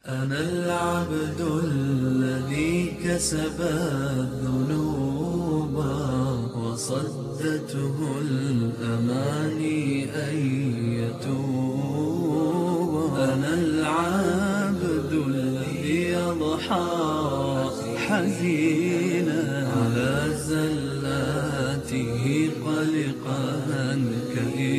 أنا العبد الذي كسب الذنوب وصدته الأماني أن يتوب. أنا العبد الذي يضحى حزينا على زلاته قلقا كئيبا.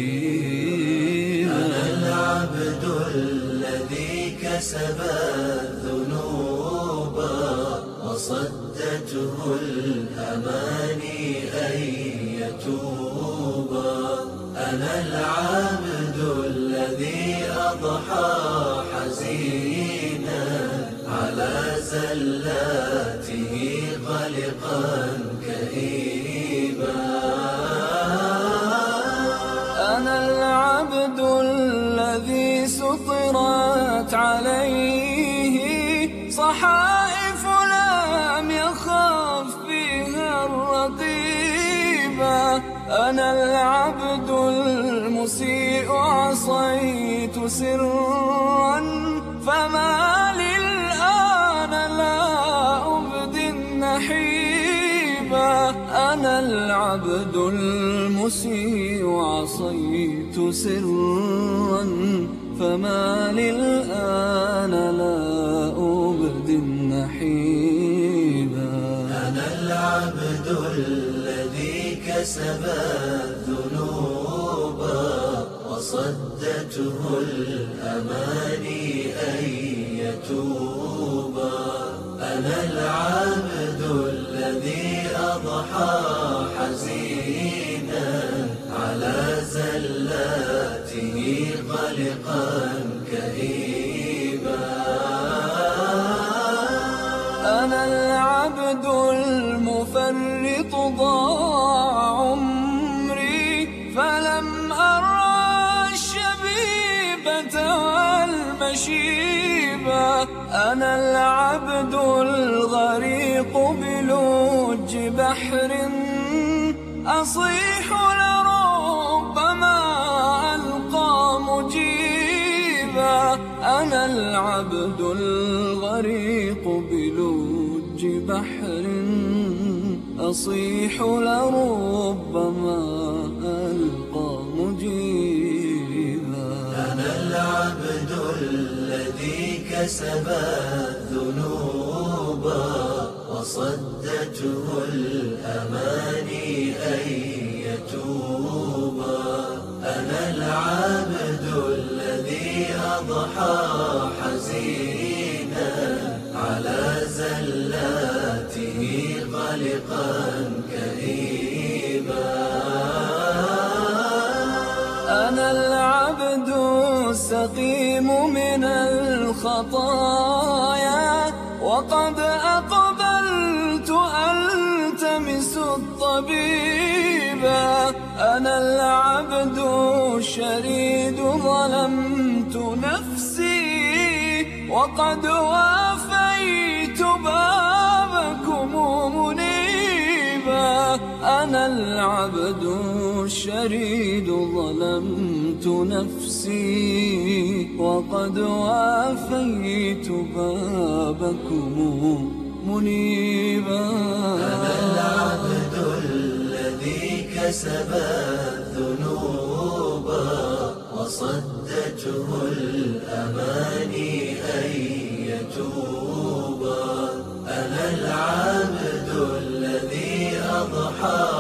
أنا العبد الذي كسب الذنوب وصدته الأماني أن يتوب. أنا العبد الذي أضحى حزينا على زلاته قلقا كئيبا. أنا العبد الذي سطرت عليه صحائف لم يخف فيها الرقيبا. أنا العبد المسيء عصيت سرا فما للآن لا أبدي النحيبا. أنا العبد المسيء عصيت سرا فما للآن لا أبدي النحيبا. أنا العبد الذي كسب الذنوب وصدته الأماني أن يتوب. أنا العبد الذي أضحى حزينا على زلاته قلقا كئيبا. أنا العبد المفرط ضاع عمري فلم أرى الشبيبة والمشيبة. أنا العبد الغريق بلوج بحر أصيح لربما ألقى مجيبا. أنا العبد الغريق بلوج بحر أصيح لربما ألقى مجيبا. أنا العبد الذي كسب الذنوب وصدته الأماني أن يتوب. أنا العبد الذي أضحى حزينا على زلاته قلقا كئيبا. أنا العبد السقيم من الخطايا وقد أقبلت ألتمس الطبيبا. أنا العبد الشريد ظلمت نفسي وقد وافيت بابكم منيبا. أنا العبد الشريد ظلمت نفسي وقد وافيت بابكم منيبا. أنا العبد الذي كسب الذنوب وصدته الأماني أن يتوب. أنا العبد الذي أضحى